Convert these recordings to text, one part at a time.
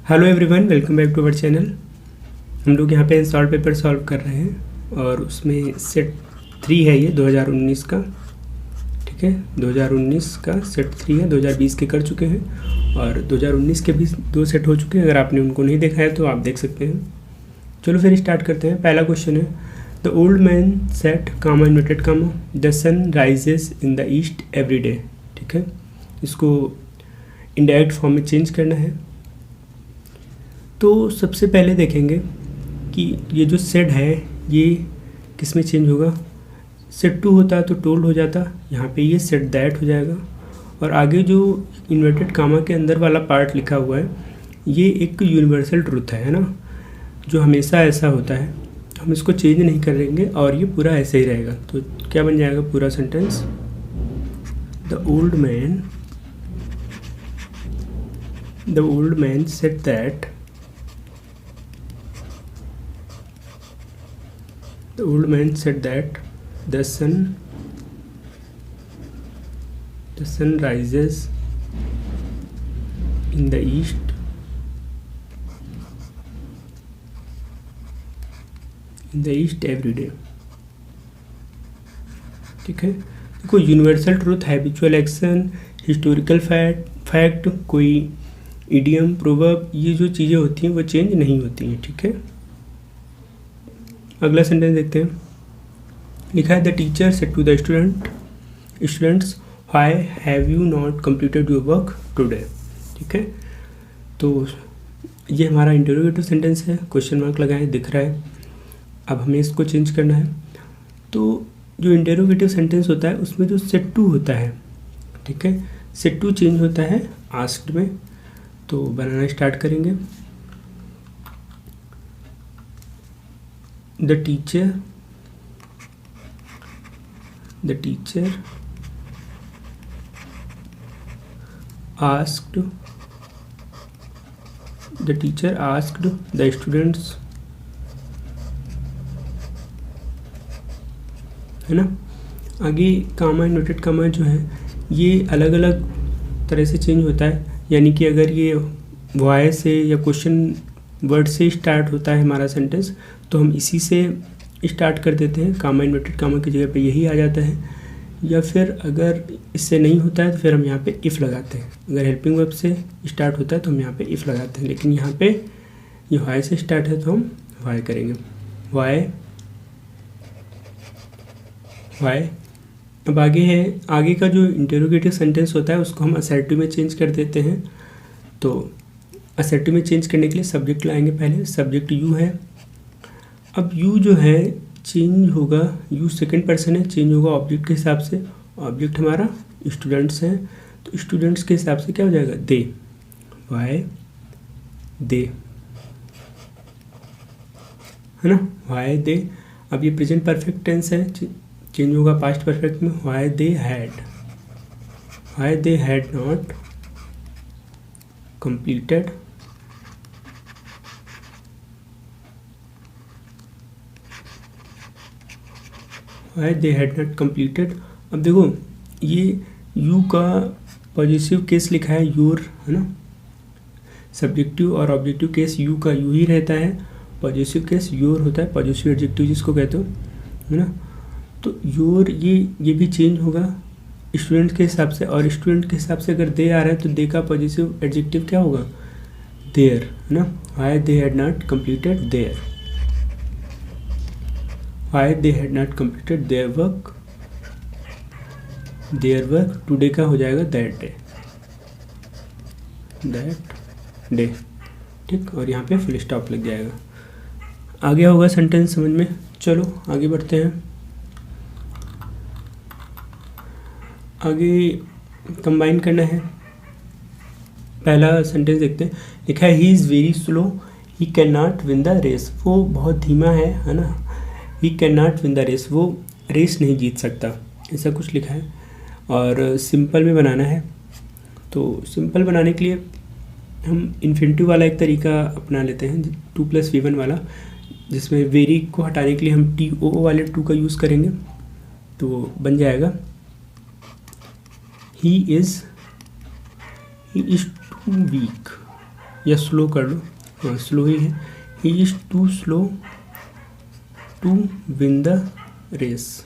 Hello everyone, welcome back to our channel. हम लोग यहाँ पे सॉल्व पेपर सॉल्व कर रहे हैं और उसमें सेट 3 है ये 2019 का। ठीक है, 2019 का सेट 3 है। 2020 के कर चुके हैं और 2019 के भी 2 सेट हो चुके हैं। अगर आपने उनको नहीं देखा है तो आप देख सकते हैं। चलो फिर स्टार्ट करते हैं। पहला क्वेश्चन है, the old man said comma inverted comma the sun rises in the east every day. ठीक है, इसको इनडायरेक्ट फॉर्म में चेंज करना है। तो सबसे पहले देखेंगे कि ये जो सेड है ये किस में चेंज होगा। सेड टू होता तो टोल्ड हो जाता, यहाँ पे ये सेड दैट हो जाएगा। और आगे जो इन्वर्टेड कामा के अंदर वाला पार्ट लिखा हुआ है ये एक यूनिवर्सल ट्रूथ है ना, जो हमेशा ऐसा होता है। हम इसको चेंज नहीं करेंगे और ये पूरा ऐसे ही रहेगा। तो क्या बन जाएगा पूरा sentence, the old man said that the old man said that the sun rises in the east every day। ठीक है, देखो universal truth, habitual action, historical fact, कोई इडियम, प्रोवर्ब, ये जो चीज़ें होती हैं वो चेंज नहीं होती हैं। ठीक है, अगला सेंटेंस देखते हैं। लिखा है, the teacher said to the students why have you not completed your work today. ठीक है, तो ये हमारा इंटरोगेटिव सेंटेंस है, क्वेश्चन मार्क लगाए दिख रहा है। अब हमें इसको चेंज करना है। तो जो इंटरोगेटिव सेंटेंस होता है उसमें जो सेड टू होता है, ठीक है, सेड टू चेंज होता है आस्क्ड में। तो बनाना स्टार्ट करेंगे। The teacher asked the students, है ना। आगे कामा इन्वर्टेड कामा जो है ये अलग अलग तरह से चेंज होता है। यानी कि अगर ये वाई से या क्वेश्चन वर्ड से स्टार्ट होता है हमारा सेंटेंस तो हम इसी से स्टार्ट कर देते हैं, कामा इन्वर्टेड कामा की जगह पे यही आ जाता है। या फिर अगर इससे नहीं होता है तो फिर हम यहाँ पे इफ़ लगाते हैं। अगर हेल्पिंग वर्ब से स्टार्ट होता है तो हम यहाँ पे इफ़ लगाते हैं, लेकिन यहाँ पे ये वाई से स्टार्ट है तो हम वाई करेंगे। वाई। अब आगे है, आगे का जो इंटरोगेटिव सेंटेंस होता है उसको हम असर्टिव में चेंज कर देते हैं। तो असर्टिव में चेंज करने के लिए सब्जेक्ट लाएंगे। पहले सब्जेक्ट यू है। अब यू जो है चेंज होगा, यू सेकंड पर्सन है, चेंज होगा ऑब्जेक्ट के हिसाब से। ऑब्जेक्ट हमारा स्टूडेंट्स हैं, तो स्टूडेंट्स के हिसाब से क्या हो जाएगा, दे। वाई दे, है ना, वाई दे। अब ये प्रेजेंट परफेक्ट टेंस है, चेंज होगा पास्ट परफेक्ट में। Why they had not completed why they had not completed। अब देखो ये यू का पॉजिटिव केस लिखा है योर, है ना। सब्जेक्टिव और ऑब्जेक्टिव केस यू का यू ही रहता है, पॉजिटिव केस योर होता है, पॉजिटिव एडजेक्टिव जिसको कहते हो, है ना। तो योर ये भी चेंज होगा स्टूडेंट के हिसाब से। और स्टूडेंट के हिसाब से अगर दे आ रहा है तो दे का पॉजिटिव एडजेक्टिव क्या होगा, देयर, है ना। Why they had not completed there, why they had not completed their work today का हो जाएगा दैट डे। ठीक, और यहाँ पे फुल स्टॉप लग जाएगा। आगे होगा सेंटेंस समझ में। चलो आगे बढ़ते हैं। आगे कंबाइन करना है। पहला सेंटेंस देखते हैं। लिखा है, he is very slow, he can not win the race. वो बहुत धीमा है ना। He can not win the race, वो रेस नहीं जीत सकता, ऐसा कुछ लिखा है। और सिंपल में बनाना है। तो सिंपल बनाने के लिए हम इन्फिनिटिव वाला एक तरीका अपना लेते हैं, 2+V1 वाला, जिसमें वेरी को हटाने के लिए हम TOO वाले 2 का यूज़ करेंगे। तो बन जाएगा, he is too weak या स्लो कर लो, हाँ स्लो ही है। He is too slow to win the race,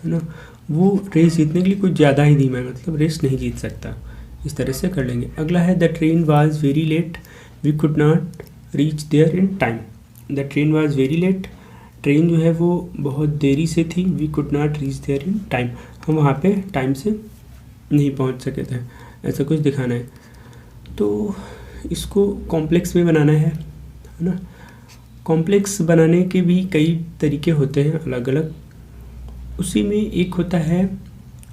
है ना, वो रेस जीतने के लिए कुछ ज़्यादा ही धीमा है, मतलब रेस नहीं जीत सकता। इस तरह से कर लेंगे। अगला है the train was very late we could not reach there in time. The train was very late, train जो है वो बहुत देरी से थी। We could not reach there in time, हम वहाँ पे टाइम से नहीं पहुँच सके थे, ऐसा कुछ दिखाना है। तो इसको कॉम्प्लेक्स में बनाना है ना। कॉम्प्लेक्स बनाने के भी कई तरीके होते हैं अलग अलग। उसी में एक होता है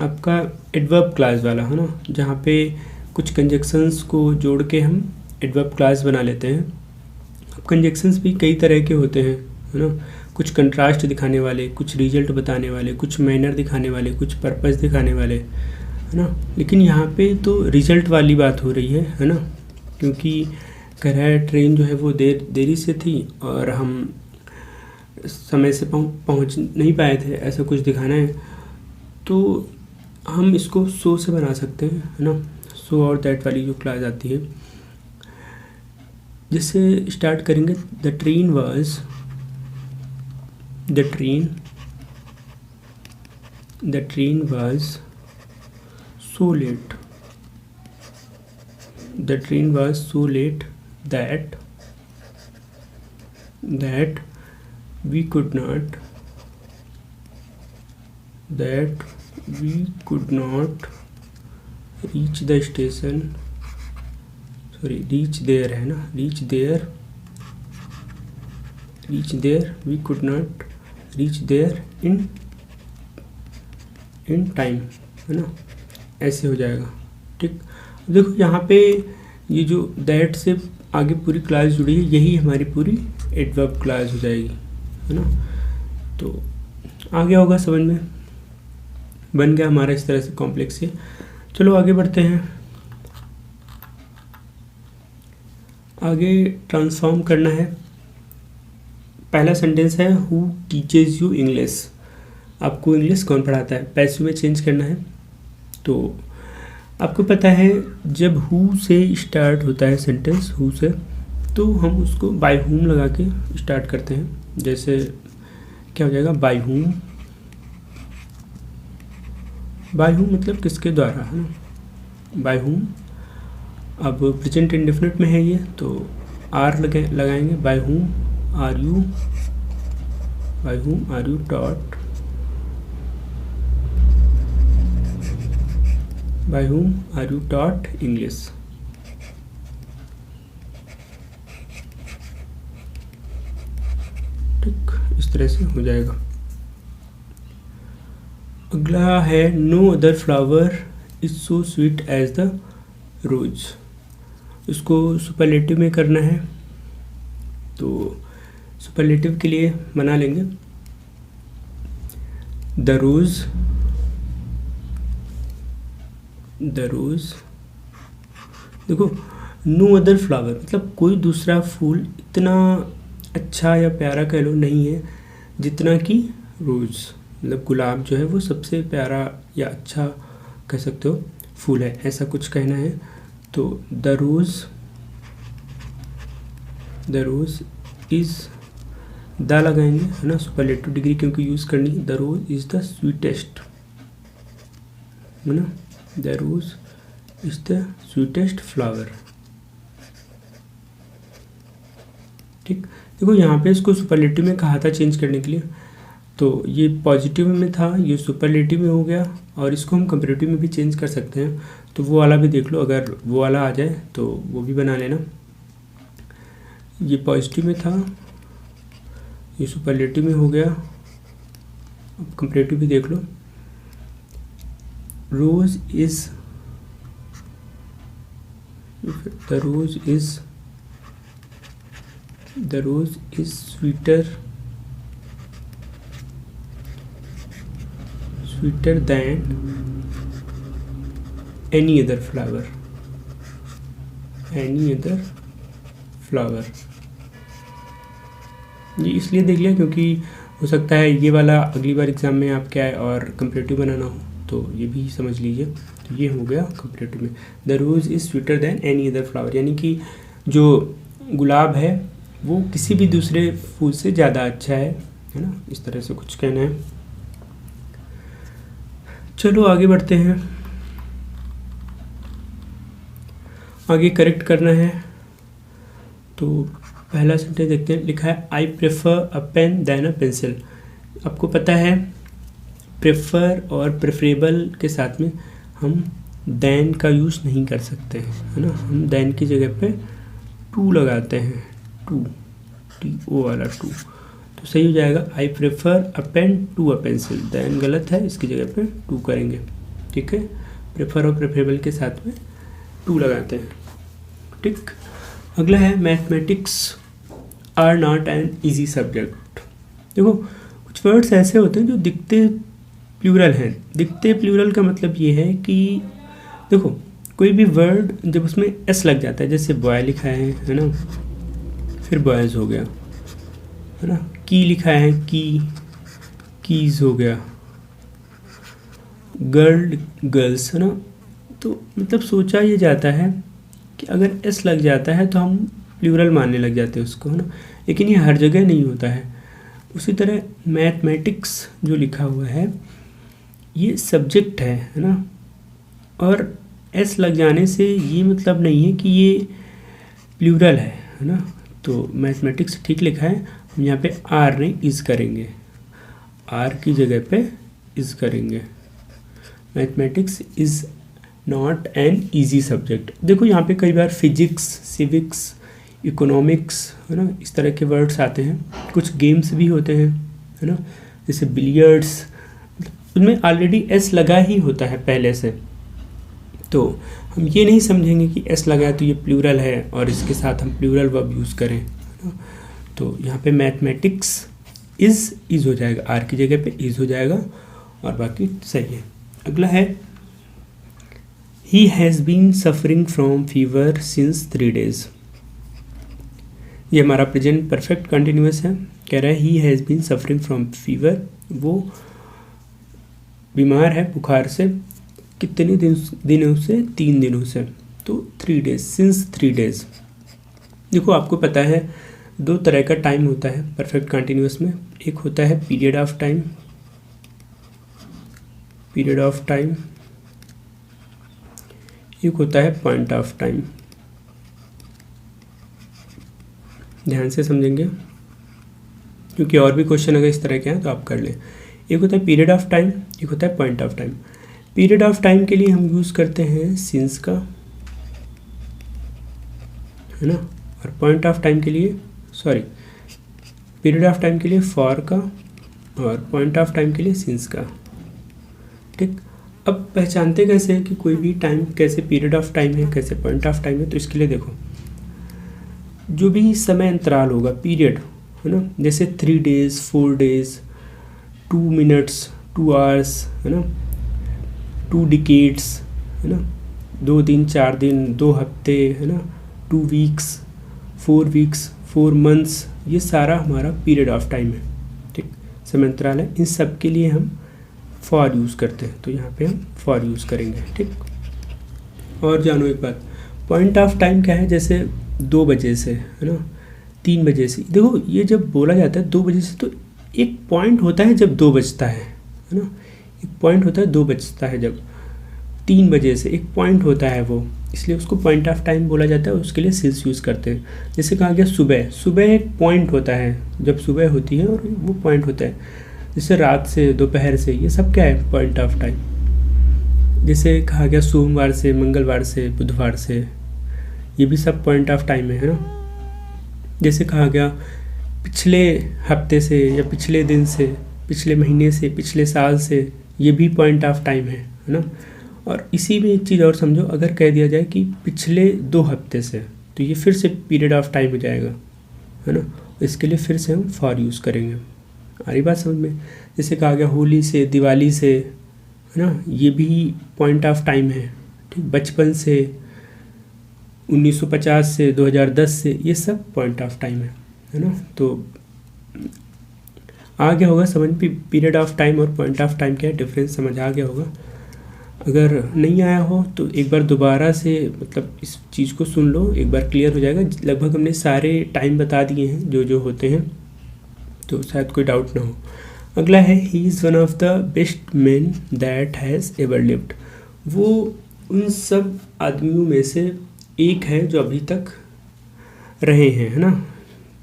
आपका एडवर्ब क्लास वाला, है ना, जहाँ पे कुछ कंजक्शंस को जोड़ के हम एडवर्ब क्लास बना लेते हैं। अब कंजक्शंस भी कई तरह के होते हैं, है ना, कुछ कंट्रास्ट दिखाने वाले, कुछ रिजल्ट बताने वाले, कुछ मैनर दिखाने वाले, कुछ पर्पस दिखाने वाले, है ना। लेकिन यहाँ पे तो रिजल्ट वाली बात हो रही है ना, क्योंकि कह रहा है ट्रेन जो है वो देरी से थी और हम समय से पहुँच नहीं पाए थे, ऐसा कुछ दिखाना है। तो हम इसको सो से बना सकते हैं, है ना, सो और दैट वाली जो क्लास आती है। जिससे स्टार्ट करेंगे, the train was so let, the train was so let that we could not reach the station, reach there है ना, reach there we could not reach there in time, है ना, ऐसे हो जाएगा। ठीक, देखो यहाँ पे ये जो दैट से आगे पूरी क्लास जुड़ी है, यही हमारी पूरी एडवर्ब क्लास हो जाएगी, है ना। तो आ गया होगा समझ में, बन गया हमारा इस तरह से कॉम्प्लेक्स है। चलो आगे बढ़ते हैं। आगे ट्रांसफॉर्म करना है। पहला सेंटेंस है हु टीचेज यू इंग्लिश, आपको इंग्लिश कौन पढ़ाता है, पैसिव में चेंज करना है। तो आपको पता है जब हु से स्टार्ट होता है सेंटेंस, हु से, तो हम उसको बाय हुम लगा के स्टार्ट करते हैं। जैसे क्या हो जाएगा, बाय हुम, बाय हुम मतलब किसके द्वारा, है ना, बाय हुम। अब प्रेजेंट इंडेफिनिट में है ये, तो आर लगाएंगे, by whom are you taught, by whom are you taught English. ठीक, इस तरह से हो जाएगा। अगला है no other flower is so sweet as the rose, इसको सुपरलेटिव में करना है। तो सुपरलेटिव के लिए बना लेंगे द रोज, देखो नो अदर फ्लावर मतलब कोई दूसरा फूल इतना अच्छा या प्यारा कह लो नहीं है जितना कि रोज़, मतलब गुलाब जो है वो सबसे प्यारा या अच्छा कह सकते हो फूल है, ऐसा कुछ कहना है। तो द रोज़ इज़, द लगाएंगे, है ना, सुपरलेटिव डिग्री क्योंकि यूज़ करनी। The rose is the sweetest, है ना, the rose is the sweetest flower. ठीक, देखो यहाँ पे इसको सुपरलेटिव में कहा था चेंज करने के लिए, तो ये पॉजिटिव में था, ये सुपरलेटिव में हो गया, और इसको हम कंपैरेटिव में भी चेंज कर सकते हैं। तो वो वाला भी देख लो, अगर वो वाला आ जाए तो वो भी बना लेना। ये पॉजिटिव में था, ये सुपरलेटिव में हो गया। अब कंपैरेटिव भी देख लो, rose is, the rose is sweeter than any other flower, ये इसलिए देख लिया क्योंकि हो सकता है ये वाला अगली बार एग्ज़ाम में आप क्या है और कंपैरेटिव बनाना हो, तो ये भी समझ लीजिए। तो ये हो गया कंपेरेटिव में। The rose is sweeter than any other flower, यानी कि जो गुलाब है वो किसी भी दूसरे फूल से ज़्यादा अच्छा है ना, इस तरह से कुछ कहना है। चलो आगे बढ़ते हैं, आगे करेक्ट करना है। तो पहला सेंटेंस देखते हैं, लिखा है I prefer a pen than a pencil. आपको पता है प्रेफर और प्रेफरेबल के साथ में हम देन का यूज़ नहीं कर सकते हैं, है ना। हम देन की जगह पे टू लगाते हैं, टू, टी ओ वाला टू, तो सही हो जाएगा I prefer a pen to a pencil. Than गलत है, इसकी जगह पे टू करेंगे, ठीक है। प्रेफर और प्रेफरेबल के साथ में टू लगाते हैं, ठीक। अगला है mathematics are not an easy subject. देखो कुछ वर्ड्स ऐसे होते हैं जो दिखते प्लूरल हैं। दिखते प्लूरल का मतलब ये है कि देखो कोई भी वर्ड जब उसमें एस लग जाता है, जैसे बॉय लिखा है ना, फिर बॉयज़ हो गया, है ना। की लिखा है, कीज़ हो गया, गर्ल गर्ल्स, है ना। तो मतलब सोचा ये जाता है कि अगर एस लग जाता है तो हम प्लूरल मानने लग जाते हैं उसको, है ना, लेकिन ये हर जगह नहीं होता है। उसी तरह मैथमेटिक्स जो लिखा हुआ है ये सब्जेक्ट है ना, और एस लग जाने से ये मतलब नहीं है कि ये प्लूरल है ना। तो मैथमेटिक्स ठीक लिखा है, हम यहाँ पे आर नहीं इज़ करेंगे, आर की जगह पे इज़ करेंगे। Mathematics is not an easy subject. देखो यहाँ पे कई बार फिजिक्स, सिविक्स, इकोनॉमिक्स, है ना, इस तरह के वर्ड्स आते हैं। कुछ गेम्स भी होते हैं, है ना, जैसे बिलियर्ड्स, उनमें ऑलरेडी एस लगा ही होता है पहले से, तो हम ये नहीं समझेंगे कि एस लगा है तो ये प्लूरल है और इसके साथ हम प्लूरल वर्ब यूज़ करें, है ना। तो यहाँ पे मैथमेटिक्स इज़ हो जाएगा, आर की जगह पे इज़ हो जाएगा और बाकी सही है। अगला है he has been suffering from fever since 3 days। ये हमारा प्रेजेंट परफेक्ट कंटिन्यूअस है। कह रहा है he has been suffering from fever, वो बीमार है बुखार से कितने दिनों से, 3 दिनों से, तो 3 days, सिंस 3 days। देखो आपको पता है 2 तरह का टाइम होता है परफेक्ट कंटिन्यूअस में, एक होता है पीरियड ऑफ टाइम, एक होता है पॉइंट ऑफ टाइम। ध्यान से समझेंगे क्योंकि और भी क्वेश्चन अगर इस तरह के हैं तो आप कर लें। एक होता है पीरियड ऑफ टाइम, एक होता है point of time. Period of time के लिए हम यूज़ करते हैं सिंस का, है ना, और पॉइंट ऑफ टाइम के लिए पीरियड ऑफ टाइम के लिए फॉर का और पॉइंट ऑफ टाइम के लिए सिंस का, ठीक। अब पहचानते कैसे हैं कि कोई भी टाइम कैसे पीरियड ऑफ टाइम है, कैसे पॉइंट ऑफ टाइम है, तो इसके लिए देखो जो भी समय अंतराल होगा, पीरियड, है ना, जैसे 3 days, 4 days, 2 minutes, 2 hours, है ना, 2 decades, है ना, 2 दिन, 4 दिन, 2 हफ्ते, है ना, 2 weeks, 4 weeks, 4 months, ये सारा हमारा पीरियड ऑफ टाइम है, ठीक, समय अंतराल है। इन सब के लिए हम फॉर यूज़ करते हैं, तो यहाँ पे हम फॉर यूज़ करेंगे, ठीक। और जानो एक बात, पॉइंट ऑफ टाइम क्या है, जैसे 2 बजे से, है ना, 3 बजे से। देखो ये जब बोला जाता है 2 बजे से, तो एक पॉइंट होता है जब 2 बजता है ना, एक पॉइंट होता है 2 बजता है। जब 3 बजे से एक पॉइंट होता है वो, इसलिए उसको पॉइंट ऑफ टाइम बोला जाता है, उसके लिए सिंस यूज़ करते हैं। जैसे कहा गया सुबह एक पॉइंट होता है, जब सुबह होती है और वो पॉइंट होता है। जैसे रात से, दोपहर से, ये सब क्या है, पॉइंट ऑफ टाइम। जैसे कहा गया सोमवार से, मंगलवार से, बुधवार से, ये भी सब पॉइंट ऑफ टाइम है ना। जैसे कहा गया पिछले हफ्ते से या पिछले दिन से, पिछले महीने से, पिछले साल से, ये भी पॉइंट ऑफ टाइम है ना। और इसी में एक चीज़ और समझो, अगर कह दिया जाए कि पिछले 2 हफ्ते से, तो ये फिर से पीरियड ऑफ टाइम हो जाएगा, है ना। इसके लिए फिर से हम फॉर यूज़ करेंगे। आ रही बात समझ में। जैसे कहा गया होली से, दिवाली से, है ना, ये भी पॉइंट ऑफ टाइम है, ठीक। बचपन से, 1950 से, 2010 से, ये सब पॉइंट ऑफ टाइम है ना। तो आ गया होगा समझ, पीरियड ऑफ टाइम और पॉइंट ऑफ टाइम क्या है डिफरेंस समझ आ गया होगा। अगर नहीं आया हो तो एक बार दोबारा से मतलब इस चीज़ को सुन लो, एक बार क्लियर हो जाएगा। लगभग हमने सारे टाइम बता दिए हैं जो जो होते हैं, तो शायद कोई डाउट ना हो। अगला है he is one of the best man that has ever lived. वो उन सब आदमियों में से एक है जो अभी तक रहे हैं, है ना।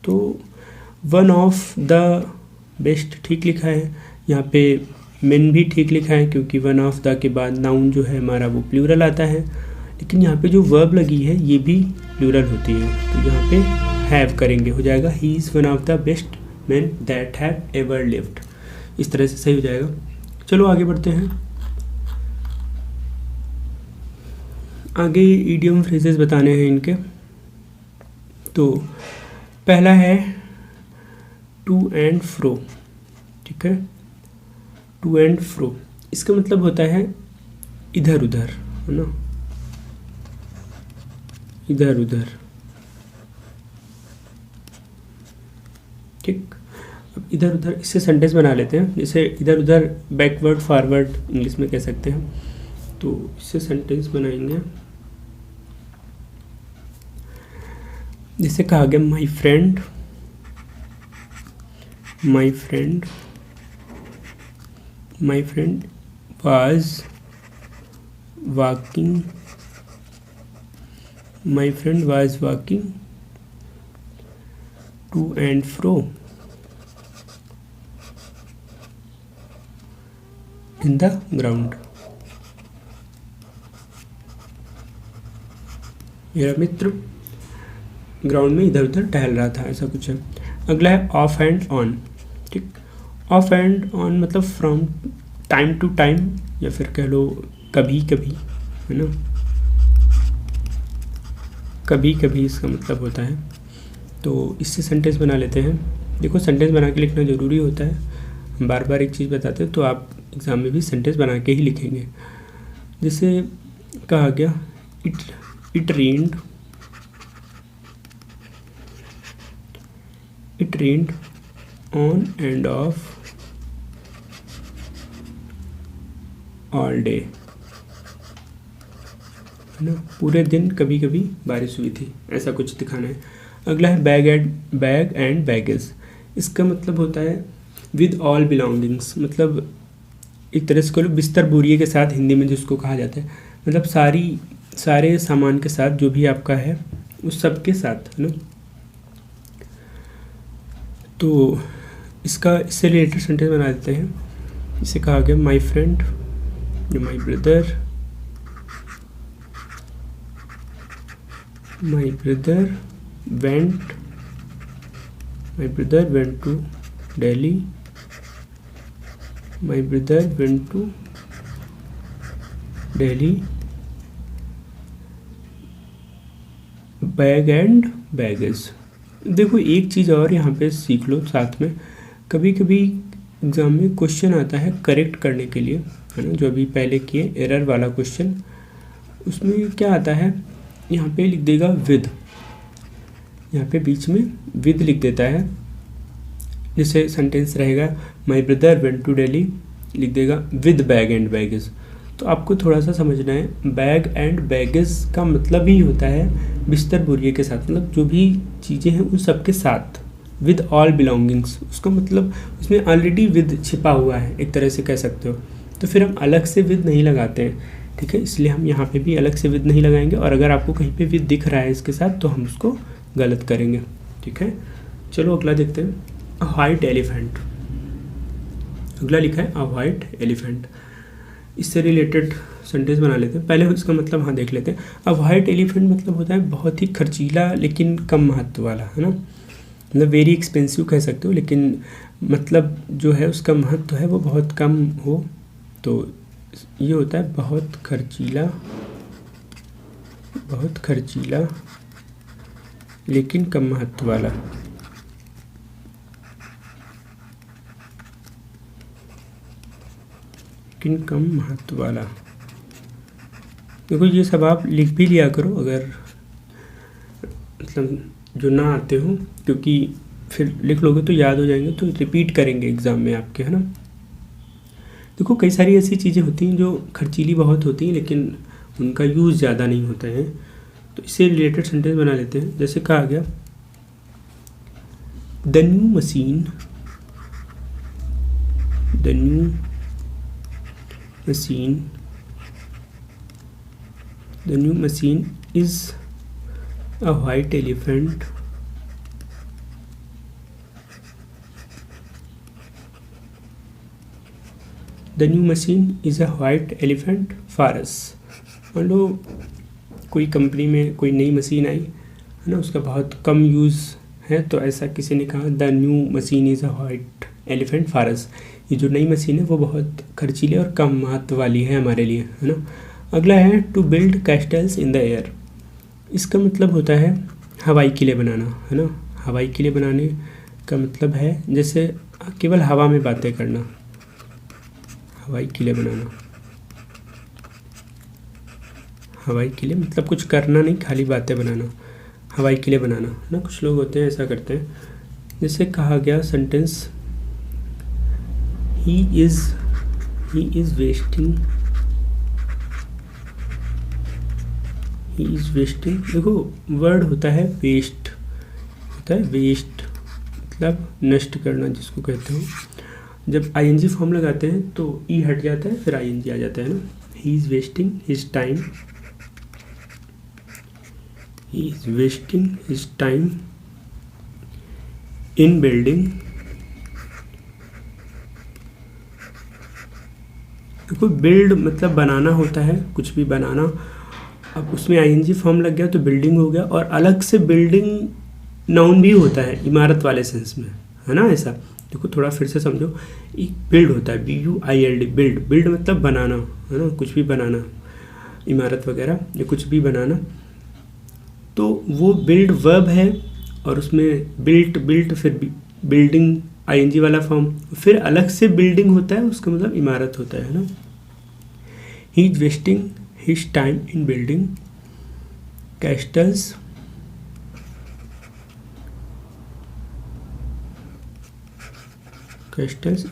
तो वन ऑफ द बेस्ट ठीक लिखा है, यहाँ पे मेन भी ठीक लिखा है क्योंकि वन ऑफ द के बाद नाउन जो है हमारा वो प्लूरल आता है, लेकिन यहाँ पे जो वर्ब लगी है ये भी प्लूरल होती है, तो यहाँ पे हैव करेंगे, हो जाएगा he is one of the best man that have ever lived. इस तरह से सही हो जाएगा। चलो आगे बढ़ते हैं। आगे इडियम फ्रेजेस बताने हैं इनके। तो पहला है टू एंड फ्रो, ठीक है। टू एंड फ्रो इसका मतलब होता है इधर उधर, है ना, इधर उधर, ठीक। अब इधर उधर इससे सेंटेंस बना लेते हैं। जैसे इधर उधर बैकवर्ड फॉरवर्ड इंग्लिश में कह सकते हैं, तो इससे सेंटेंस बनाएंगे। जैसे कहा गया my friend was walking to and fro in the ground. मेरा मित्र ग्राउंड में इधर उधर टहल रहा था, ऐसा कुछ है। अगला है ऑफ एंड ऑन, ठीक। ऑफ एंड ऑन मतलब फ्रॉम टाइम टू टाइम, या फिर कह लो कभी कभी, है ना, कभी कभी इसका मतलब होता है। तो इससे सेंटेंस बना लेते हैं। देखो सेंटेंस बना के लिखना ज़रूरी होता है, हम बार बार एक चीज़ बताते हैं तो आप एग्ज़ाम में भी सेंटेंस बना के ही लिखेंगे। जैसे कहा गया it rained on end of all day, है ना, पूरे दिन कभी कभी बारिश हुई थी, ऐसा कुछ दिखाना है। अगला है बैग एंड बैगेज। इसका मतलब होता है विद ऑल बिलोंगिंग्स, मतलब एक तरह से कह लो बिस्तर बोरिए के साथ, हिंदी में जिसको कहा जाता है, मतलब सारे सामान के साथ जो भी आपका है उस सब के साथ, है ना। तो इससे रिलेटेड सेंटेंस बना देते हैं। इसे कहा गया my friend my brother went to Delhi, bag and baggage. देखो एक चीज़ और यहाँ पे सीख लो साथ में, कभी कभी एग्ज़ाम में क्वेश्चन आता है करेक्ट करने के लिए, है ना, जो अभी पहले किए एरर वाला क्वेश्चन, उसमें क्या आता है, यहाँ पे लिख देगा विद, यहाँ पे बीच में विद लिख देता है। जैसे सेंटेंस रहेगा my brother went to Delhi, लिख देगा विद बैग एंड बैगेज। तो आपको थोड़ा सा समझना है, बैग एंड बैगेज का मतलब ही होता है बिस्तर बोरिए के साथ, मतलब जो भी चीज़ें हैं उन सब के साथ, विद ऑल बिलोंगिंग्स, उसका मतलब उसमें ऑलरेडी विद छिपा हुआ है, एक तरह से कह सकते हो। तो फिर हम अलग से विद नहीं लगाते हैं, ठीक है, इसलिए हम यहाँ पे भी अलग से विद नहीं लगाएंगे। और अगर आपको कहीं पे विद दिख रहा है इसके साथ तो हम उसको गलत करेंगे, ठीक है। चलो अगला देखते हैं, अ व्हाइट एलिफेंट। अगला लिखा है अ व्हाइट एलिफेंट, इससे रिलेटेड सेंटेंस बना लेते हैं। पहले इसका मतलब हाँ देख लेते हैं। अब वाइट एलिफेंट मतलब होता है बहुत ही खर्चीला लेकिन कम महत्व वाला, है ना, मतलब वेरी एक्सपेंसिव कह सकते हो, लेकिन मतलब जो है उसका महत्व है वो बहुत कम हो, तो ये होता है बहुत खर्चीला लेकिन कम महत्व वाला। लेकिन कम महत्व वाला, देखो ये सब आप लिख भी लिया करो अगर मतलब जो ना आते हो, क्योंकि फिर लिख लोगे तो याद हो जाएंगे, तो रिपीट करेंगे एग्ज़ाम में आपके, है ना। देखो कई सारी ऐसी चीज़ें होती हैं जो खर्चीली बहुत होती हैं लेकिन उनका यूज़ ज़्यादा नहीं होता है, तो इससे रिलेटेड सेंटेंस बना लेते हैं। जैसे कहा गया the new machine is a white elephant the new machine is a white elephant for us. मान लो कोई कंपनी में कोई नई मशीन आई है ना, उसका बहुत कम यूज़ है, तो ऐसा किसी ने कहा the new machine is a white elephant for us. ये जो नई मशीन है वो बहुत खर्चीली और कम महत्व वाली है हमारे लिए, है ना। अगला है to build castles in the air. इसका मतलब होता है हवाई किले बनाना, है ना। हवाई किले बनाने का मतलब है जैसे केवल हवा में बातें करना, हवाई किले बनाना। हवाई किले मतलब कुछ करना नहीं, खाली बातें बनाना, हवाई किले बनाना, है ना। कुछ लोग होते हैं ऐसा करते हैं। जैसे कहा गया सेंटेंस ही इज़ वेस्टिंग। देखो वर्ड होता है वेस्ट, मतलब नष्ट करना जिसको कहते हो। जब आईएनजी फॉर्म लगाते हैं तो ई हट जाता है, फिर आईएनजी आ जाता है ना। He is wasting his time in building. देखो बिल्ड मतलब बनाना होता है, कुछ भी बनाना। अब उसमें आईएनजी फॉर्म लग गया तो बिल्डिंग हो गया, और अलग से बिल्डिंग नाउन भी होता है इमारत वाले सेंस में, है ना। ऐसा देखो थोड़ा फिर से समझो। एक बिल्ड होता है BUILD, बिल्ड मतलब बनाना, है ना। कुछ भी बनाना, इमारत वगैरह या कुछ भी बनाना, तो वो बिल्ड वर्ब है, और उसमें बिल्ट फिर बिल्डिंग आईएनजी वाला फॉर्म, फिर अलग से बिल्डिंग होता है, उसका मतलब इमारत होता है ना। He is wasting his time in building castles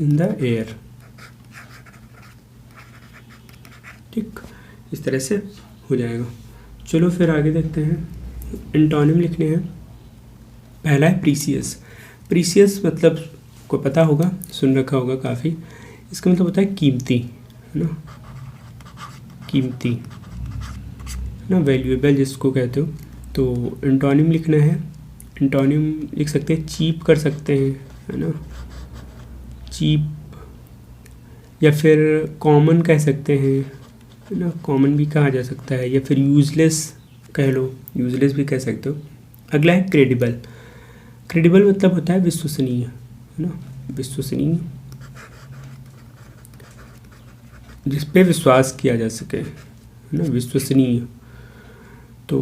in the air. ठीक, इस तरह से हो जाएगा। चलो फिर आगे देखते हैं। एंटोनिम लिखने हैं। पहला है प्रीसियस मतलब को पता होगा, सुन रखा होगा काफ़ी। इसका मतलब होता है कीमती, है ना, कीमती, है ना, वैल्यूएबल जिसको कहते हो। तो एंटोनिम लिखना है। एंटोनिम लिख सकते हैं चीप कर सकते हैं, है ना, चीप, या फिर कॉमन कह सकते हैं, है ना, कॉमन भी कहा जा सकता है, या फिर यूजलेस कह लो, यूजलेस भी कह सकते हो। अगला है क्रेडिबल मतलब होता है विश्वसनीय, है ना, विश्वसनीय, जिस पे विश्वास किया जा सके, है ना, विश्वसनीय। तो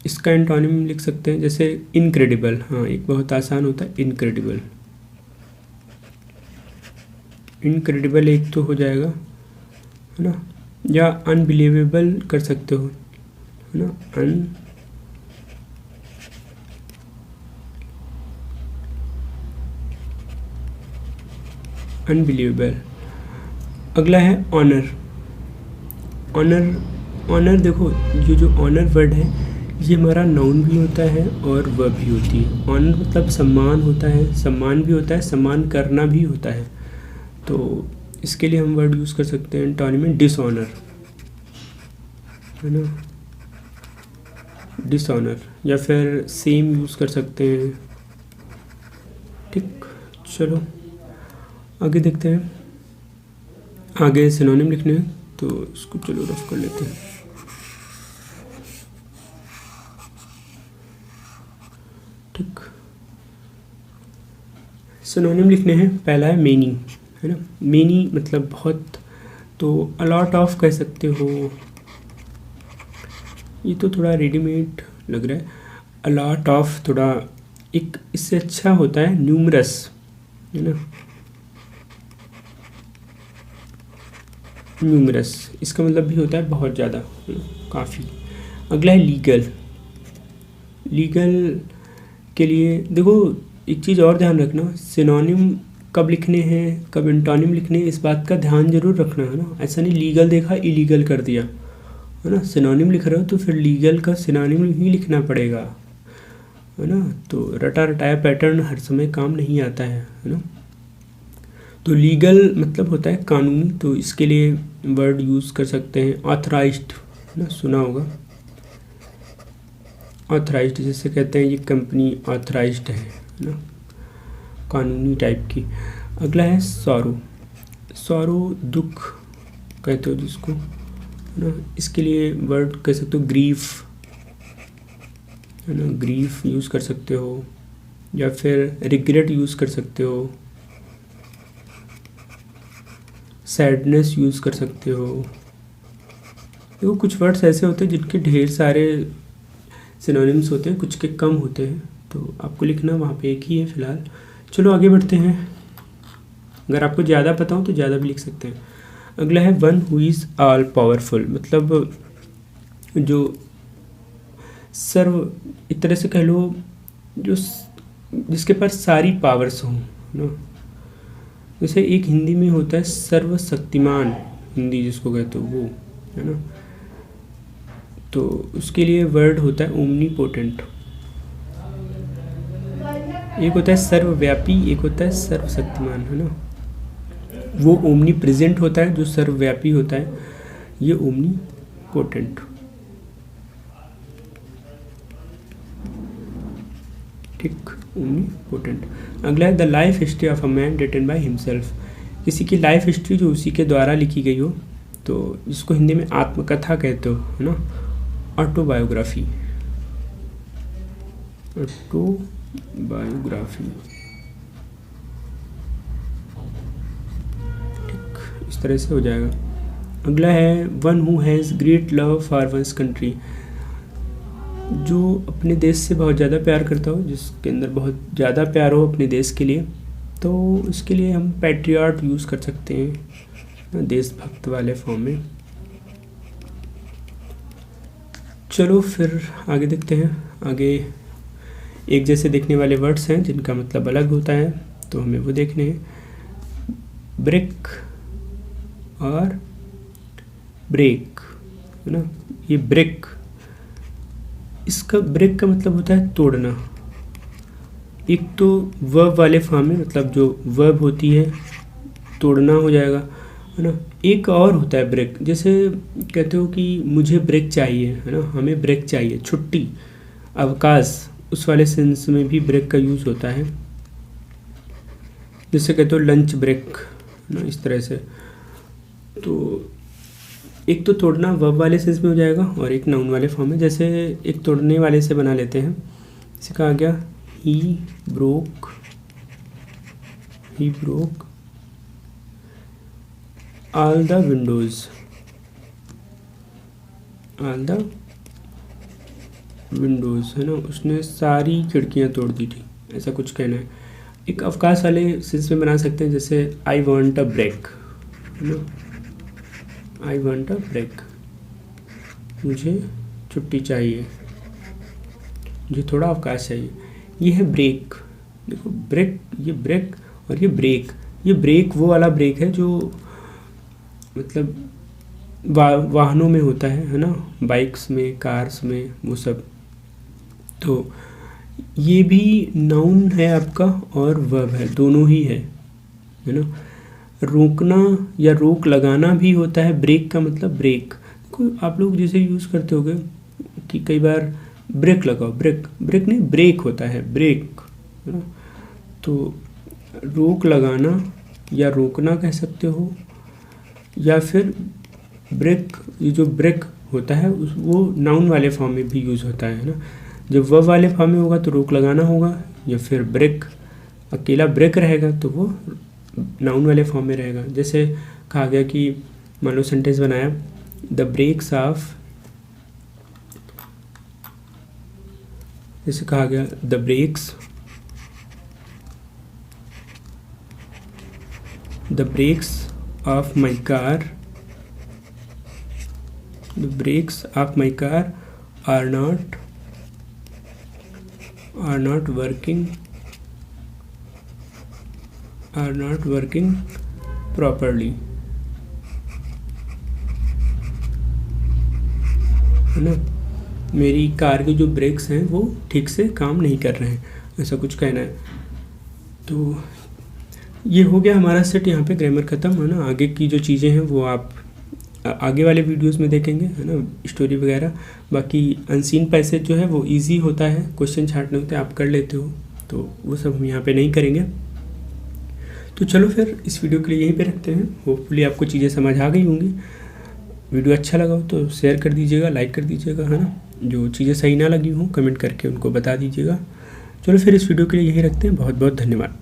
इसका एंटोनिम लिख सकते हैं जैसे इनक्रेडिबल। हाँ, एक बहुत आसान होता है इनक्रेडिबल एक तो हो जाएगा, है ना, या अनबिलीवेबल कर सकते हो, है ना, अनबिलीवेबल। अगला है ऑनर देखो ये जो ऑनर वर्ड है ये हमारा नाउन भी होता है और वर्ब भी होती है। ऑनर मतलब सम्मान होता है, सम्मान भी होता है, सम्मान करना भी होता है। तो इसके लिए हम वर्ड यूज़ कर सकते हैं एंटोनिम में डिसऑनर, है ना, डिसऑनर, या फिर सेम यूज़ कर सकते हैं। ठीक, चलो आगे देखते हैं। आगे सिनोनिम लिखने हैं तो इसको चलो रफ कर लेते हैं। ठीक, सिनोनिम लिखने हैं। पहला है मेनी, है ना, मेनी मतलब बहुत, तो अलॉट ऑफ कह सकते हो। ये तो थोड़ा रेडीमेड लग रहा है, अलॉट ऑफ थोड़ा एक इससे अच्छा होता है न्यूमरस, है ना, न्यूमरस इसका मतलब भी होता है बहुत ज़्यादा, काफ़ी। अगला है लीगल के लिए देखो एक चीज़ और ध्यान रखना, सिनोनिम कब लिखने हैं, कब एंटोनिम लिखने हैं, इस बात का ध्यान जरूर रखना है ना। ऐसा नहीं लीगल देखा इलीगल कर दिया, है ना। सिनोनिम लिख रहे हो तो फिर लीगल का सिनोनिम ही लिखना पड़ेगा, है ना। तो रटा रटाया पैटर्न हर समय काम नहीं आता है ना। तो लीगल मतलब होता है कानूनी, तो इसके लिए वर्ड यूज़ कर सकते हैं ऑथराइज्ड, है ना, सुना होगा। ऑथराइज्ड जिसे कहते हैं ये कंपनी ऑथराइज्ड है ना, कानूनी टाइप की। अगला है सॉरो। सॉरो दुख कहते हो जिसको, है ना। इसके लिए वर्ड कह सकते हो ग्रीफ, है ना, ग्रीफ यूज़ कर सकते हो, या फिर रिग्रेट यूज़ कर सकते हो, सैडनेस यूज़ कर सकते हो। देखो कुछ वर्ड्स ऐसे होते हैं जिनके ढेर सारे सिनोनिम्स होते हैं, कुछ के कम होते हैं, तो आपको लिखना वहाँ पे एक ही है फ़िलहाल। चलो आगे बढ़ते हैं। अगर आपको ज़्यादा पता हो तो ज़्यादा भी लिख सकते हैं। अगला है one who is all powerful, मतलब जो सर्व, एक तरह से कह लो जो जिसके पास सारी पावर्स हों, ना। जैसे एक हिंदी में होता है सर्वशक्तिमान, हिंदी जिसको कहते हो वो, है ना। तो उसके लिए वर्ड होता है ओमनीपोटेंट। एक होता है सर्वव्यापी, एक होता है सर्वशक्तिमान, है ना। वो ओमनी प्रेजेंट होता है जो सर्वव्यापी होता है, ये ओमनीपोटेंट। ठीक, ओमनीपोटेंट। अगला है the life history of a man written by himself. किसी की लाइफ हिस्ट्री जो उसी के द्वारा लिखी गई हो, तो जिसको हिंदी में आत्मकथा कहते हो, है ना, ऑटोबायोग्राफी। ऑटोबायोग्राफी, ठीक, इस तरह से हो जाएगा। अगला है one who has great love for one's country. जो अपने देश से बहुत ज़्यादा प्यार करता हो, जिसके अंदर बहुत ज़्यादा प्यार हो अपने देश के लिए, तो इसके लिए हम पैट्रियट यूज़ कर सकते हैं, देशभक्त वाले फॉर्म में। चलो फिर आगे देखते हैं। आगे एक जैसे दिखने वाले वर्ड्स हैं जिनका मतलब अलग होता है, तो हमें वो देखने हैं। ब्रेक और ब्रेक, है ना। ये ब्रेक, इसका ब्रेक का मतलब होता है तोड़ना। एक तो वर्ब वाले फॉर्म में, मतलब जो वर्ब होती है तोड़ना हो जाएगा, है ना। एक और होता है ब्रेक, जैसे कहते हो कि मुझे ब्रेक चाहिए, है ना, हमें ब्रेक चाहिए, छुट्टी, अवकाश, उस वाले सेंस में भी ब्रेक का यूज़ होता है। जैसे कहते हो लंच ब्रेक, है ना, इस तरह से। तो एक तो तोड़ना वर्ब वाले सेंस में हो जाएगा और एक नाउन वाले फॉर्म में। जैसे एक तोड़ने वाले से बना लेते हैं, जैसे कहा गया he broke all the Windows, all the Windows, है ना, उसने सारी खिड़कियां तोड़ दी थी, ऐसा कुछ कहना है। एक अवकाश वाले सेंस में बना सकते हैं, जैसे आई वॉन्ट अ ब्रेक, है ना, आई वॉन्ट अ ब्रेक, मुझे छुट्टी चाहिए, मुझे थोड़ा अवकाश चाहिए। ये है ब्रेक। देखो ब्रेक, ये ब्रेक और ये ब्रेक। ये ब्रेक वो वाला ब्रेक है जो मतलब वाहनों में होता है ना, बाइक्स में, कार्स में, वो सब। तो ये भी नाउन है आपका और वर्ब है, दोनों ही है ना। रोकना या रोक लगाना भी होता है, ब्रेक का मतलब ब्रेक। कोई आप लोग जैसे यूज़ करते होगे कि कई बार ब्रेक लगाओ, ब्रेक नहीं, ब्रेक होता है, ब्रेक, है ना। तो रोक लगाना या रोकना कह सकते हो, या फिर ब्रेक, ये जो ब्रेक होता है वो नाउन वाले फॉर्म में भी यूज़ होता है ना। जब वर्ब वाले फॉर्म में होगा तो रोक लगाना होगा, या फिर ब्रेक अकेला ब्रेक रहेगा तो वो नाउन वाले फॉर्म में रहेगा। जैसे कहा गया कि मान लो सेंटेंस बनाया, द ब्रेक्स ऑफ, जैसे कहा गया the brakes of my car, the brakes of my car are not are not working properly, है ना, मेरी कार के जो ब्रेक्स हैं वो ठीक से काम नहीं कर रहे हैं, ऐसा कुछ कहना है। तो ये हो गया हमारा सेट, यहाँ पे ग्रामर ख़त्म, है ना। आगे की जो चीज़ें हैं वो आप आगे वाले वीडियोस में देखेंगे, है ना, स्टोरी वगैरह। बाकी अनसीन पैसेज जो है वो इजी होता है, क्वेश्चन छांटने होते हैं, आप कर लेते हो, तो वो सब हम यहाँ पे नहीं करेंगे। तो चलो फिर इस वीडियो के लिए यहीं पे रखते हैं। होपफुली आपको चीज़ें समझ आ गई होंगी। वीडियो अच्छा लगा हो तो शेयर कर दीजिएगा, लाइक कर दीजिएगा, है ना। जो चीज़ें सही ना लगी हों कमेंट करके उनको बता दीजिएगा। चलो फिर इस वीडियो के लिए यहीं रखते हैं। बहुत बहुत धन्यवाद।